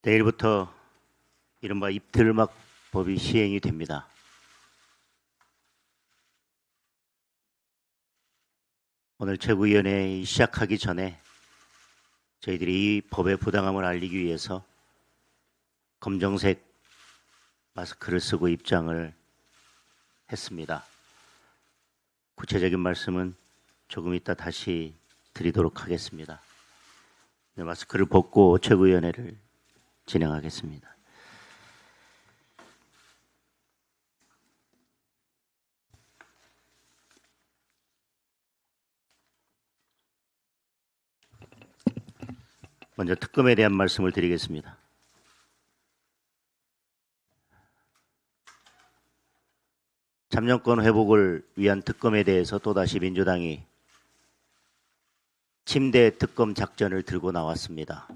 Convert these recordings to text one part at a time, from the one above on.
내일부터 이른바 입틀막법이 시행이 됩니다. 오늘 최고위원회 시작하기 전에 저희들이 이 법의 부당함을 알리기 위해서 검정색 마스크를 쓰고 입장을 했습니다. 구체적인 말씀은 조금 이따 다시 드리도록 하겠습니다. 네, 마스크를 벗고 최고위원회를 진행하겠습니다. 먼저 특검에 대한 말씀을 드리겠습니다. 참정권 회복을 위한 특검에 대해서 또다시 민주당이 침대 특검 작전을 들고 나왔습니다.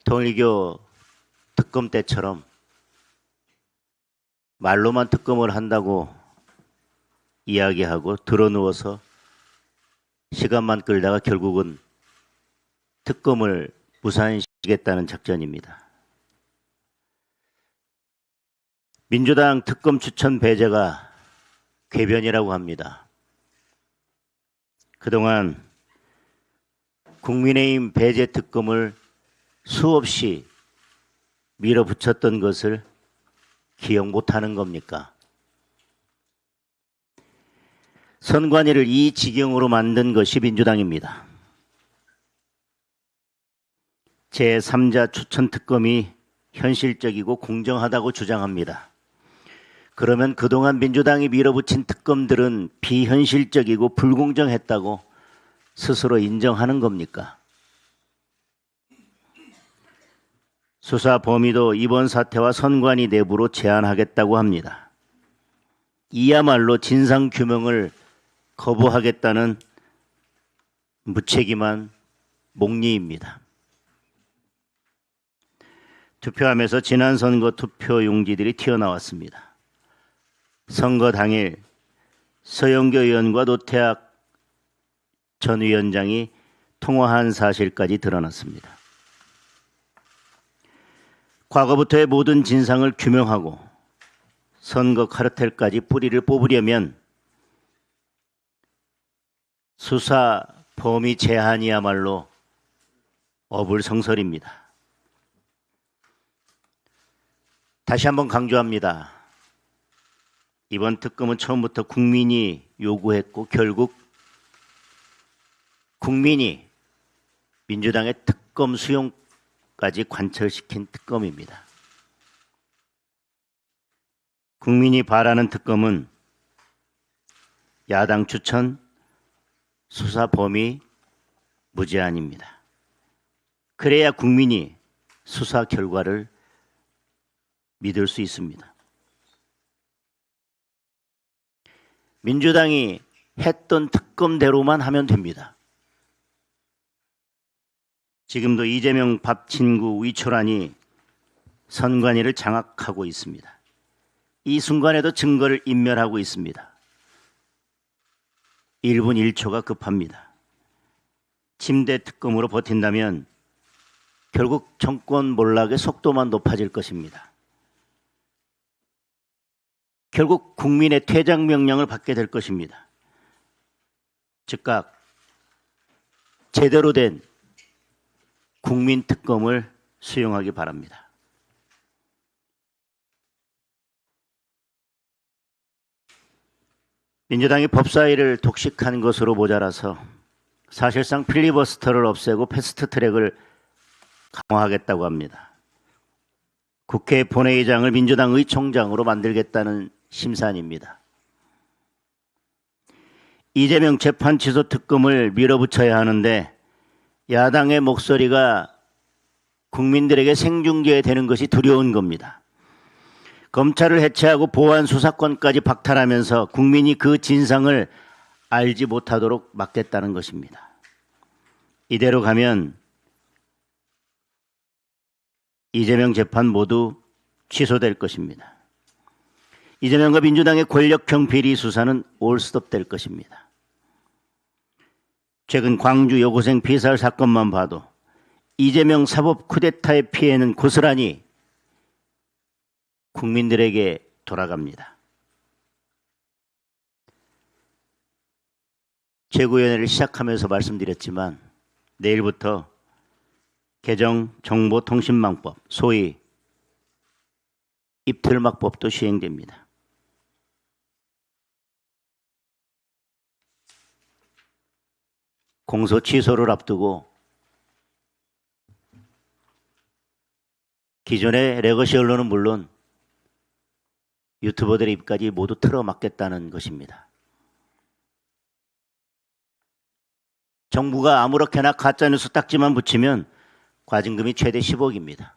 통일교 특검 때처럼 말로만 특검을 한다고 이야기하고 드러누워서 시간만 끌다가 결국은 특검을 무산시키겠다는 작전입니다. 민주당 특검 추천 배제가 궤변이라고 합니다. 그동안 국민의힘 배제 특검을 수없이 밀어붙였던 것을 기억 못하는 겁니까? 선관위를 이 지경으로 만든 것이 민주당입니다. 제3자 추천 특검이 현실적이고 공정하다고 주장합니다. 그러면 그동안 민주당이 밀어붙인 특검들은 비현실적이고 불공정했다고 스스로 인정하는 겁니까? 수사 범위도 이번 사태와 선관위 내부로 제한하겠다고 합니다. 이야말로 진상규명을 거부하겠다는 무책임한 목리입니다. 투표함에서 지난 선거 투표용지들이 튀어나왔습니다. 선거 당일 서영교 의원과 노태학 전 위원장이 통화한 사실까지 드러났습니다. 과거부터의 모든 진상을 규명하고 선거 카르텔까지 뿌리를 뽑으려면 수사 범위 제한이야말로 어불성설입니다. 다시 한번 강조합니다. 이번 특검은 처음부터 국민이 요구했고 결국 국민이 민주당의 특검 수용까지 관철시킨 특검입니다. 국민이 바라는 특검은 야당 추천, 수사 범위 무제한입니다. 그래야 국민이 수사 결과를 믿을 수 있습니다. 민주당이 했던 특검대로만 하면 됩니다. 지금도 이재명 밥 친구 위초란이 선관위를 장악하고 있습니다. 이 순간에도 증거를 인멸하고 있습니다. 1분 1초가 급합니다. 침대 특검으로 버틴다면 결국 정권 몰락의 속도만 높아질 것입니다. 결국 국민의 퇴장 명령을 받게 될 것입니다. 즉각 제대로 된 국민 특검을 수용하기 바랍니다. 민주당이 법사위를 독식한 것으로 모자라서 사실상 필리버스터를 없애고 패스트트랙을 강화하겠다고 합니다. 국회 본회의장을 민주당 의총장으로 만들겠다는 심산입니다. 이재명 재판 취소 특검을 밀어붙여야 하는데 야당의 목소리가 국민들에게 생중계되는 것이 두려운 겁니다. 검찰을 해체하고 보안 수사권까지 박탈하면서 국민이 그 진상을 알지 못하도록 막겠다는 것입니다. 이대로 가면 이재명 재판 모두 취소될 것입니다. 이재명과 민주당의 권력형 비리 수사는 올스톱될 것입니다. 최근 광주 여고생 피살 사건만 봐도 이재명 사법 쿠데타의 피해는 고스란히 국민들에게 돌아갑니다. 최고위원회를 시작하면서 말씀드렸지만 내일부터 개정 정보통신망법, 소위 입틀막법도 시행됩니다. 공소 취소를 앞두고 기존의 레거시 언론은 물론 유튜버들의 입까지 모두 틀어막겠다는 것입니다. 정부가 아무렇게나 가짜뉴스 딱지만 붙이면 과징금이 최대 10억입니다.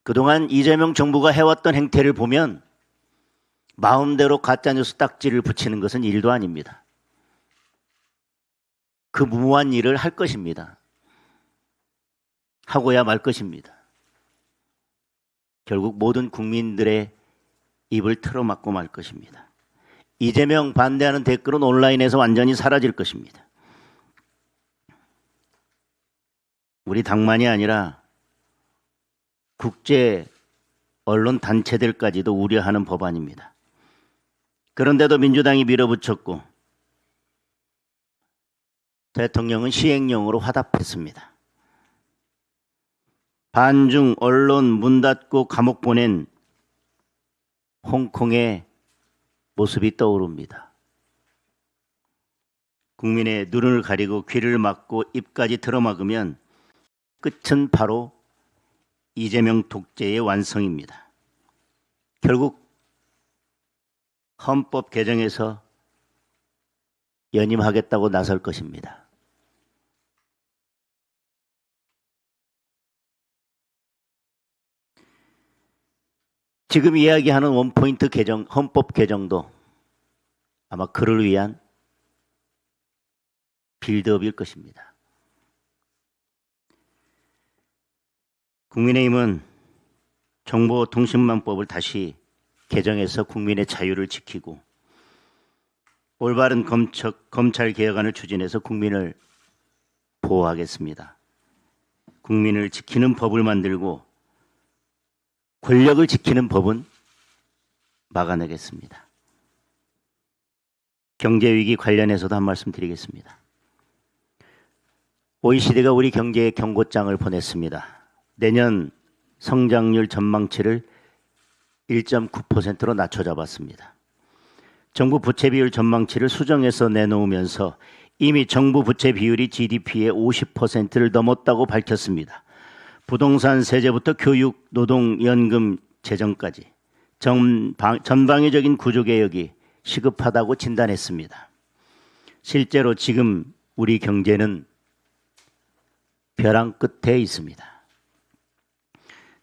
그동안 이재명 정부가 해왔던 행태를 보면 마음대로 가짜뉴스 딱지를 붙이는 것은 일도 아닙니다. 그 무모한 일을 할 것입니다. 하고야 말 것입니다. 결국 모든 국민들의 입을 틀어막고 말 것입니다. 이재명 반대하는 댓글은 온라인에서 완전히 사라질 것입니다. 우리 당만이 아니라 국제 언론 단체들까지도 우려하는 법안입니다. 그런데도 민주당이 밀어붙였고 대통령은 시행령으로 화답했습니다. 반중 언론 문 닫고 감옥 보낸 홍콩의 모습이 떠오릅니다. 국민의 눈을 가리고 귀를 막고 입까지 틀어막으면 끝은 바로 이재명 독재의 완성입니다. 결국 헌법 개정에서 연임하겠다고 나설 것입니다. 지금 이야기하는 원포인트 개정, 헌법 개정도 아마 그를 위한 빌드업일 것입니다. 국민의힘은 정보통신망법을 다시 개정해서 국민의 자유를 지키고 올바른 검찰 개혁안을 추진해서 국민을 보호하겠습니다. 국민을 지키는 법을 만들고 권력을 지키는 법은 막아내겠습니다. 경제위기 관련해서도 한 말씀 드리겠습니다. OECD가 우리 경제에 경고장을 보냈습니다. 내년 성장률 전망치를 1.9%로 낮춰 잡았습니다. 정부 부채 비율 전망치를 수정해서 내놓으면서 이미 정부 부채 비율이 GDP의 50%를 넘었다고 밝혔습니다. 부동산 세제부터 교육, 노동, 연금, 재정까지 전방위적인 구조개혁이 시급하다고 진단했습니다. 실제로 지금 우리 경제는 벼랑 끝에 있습니다.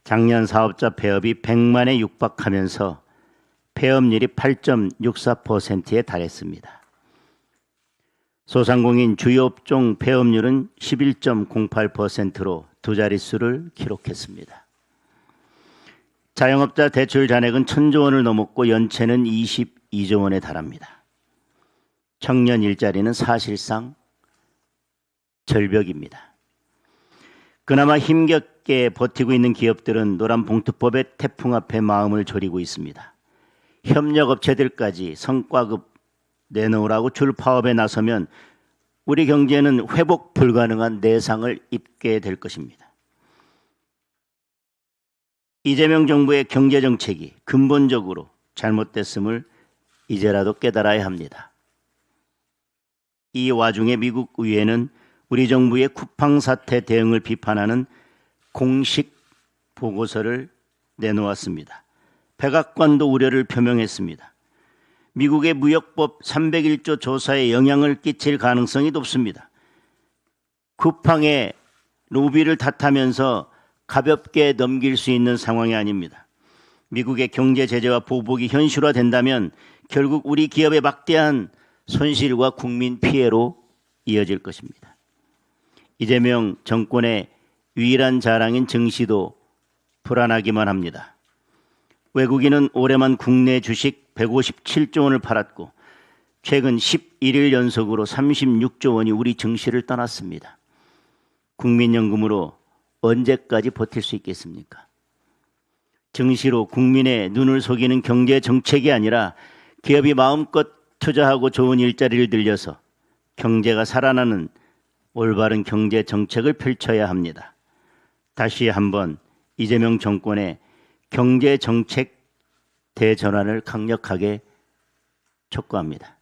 작년 사업자 폐업이 100만에 육박하면서 폐업률이 8.64%에 달했습니다. 소상공인 주요 업종 폐업률은 11.08%로 두 자릿수를 기록했습니다. 자영업자 대출 잔액은 1,000조 원을 넘었고 연체는 22조 원에 달합니다. 청년 일자리는 사실상 절벽입니다. 그나마 힘겹게 버티고 있는 기업들은 노란봉투법의 태풍 앞에 마음을 졸이고 있습니다. 협력업체들까지 성과급 내놓으라고 줄 파업에 나서면 우리 경제는 회복 불가능한 내상을 입게 될 것입니다. 이재명 정부의 경제정책이 근본적으로 잘못됐음을 이제라도 깨달아야 합니다. 이 와중에 미국 의회는 우리 정부의 쿠팡 사태 대응을 비판하는 공식 보고서를 내놓았습니다. 백악관도 우려를 표명했습니다. 미국의 무역법 301조 조사에 영향을 끼칠 가능성이 높습니다. 쿠팡의 로비를 탓하면서 가볍게 넘길 수 있는 상황이 아닙니다. 미국의 경제 제재와 보복이 현실화된다면 결국 우리 기업의 막대한 손실과 국민 피해로 이어질 것입니다. 이재명 정권의 유일한 자랑인 증시도 불안하기만 합니다. 외국인은 올해만 국내 주식 157조 원을 팔았고 최근 11일 연속으로 36조 원이 우리 증시를 떠났습니다. 국민연금으로 언제까지 버틸 수 있겠습니까? 증시로 국민의 눈을 속이는 경제 정책이 아니라 기업이 마음껏 투자하고 좋은 일자리를 늘려서 경제가 살아나는 올바른 경제 정책을 펼쳐야 합니다. 다시 한번 이재명 정권의 경제 정책 대전환을 강력하게 촉구합니다.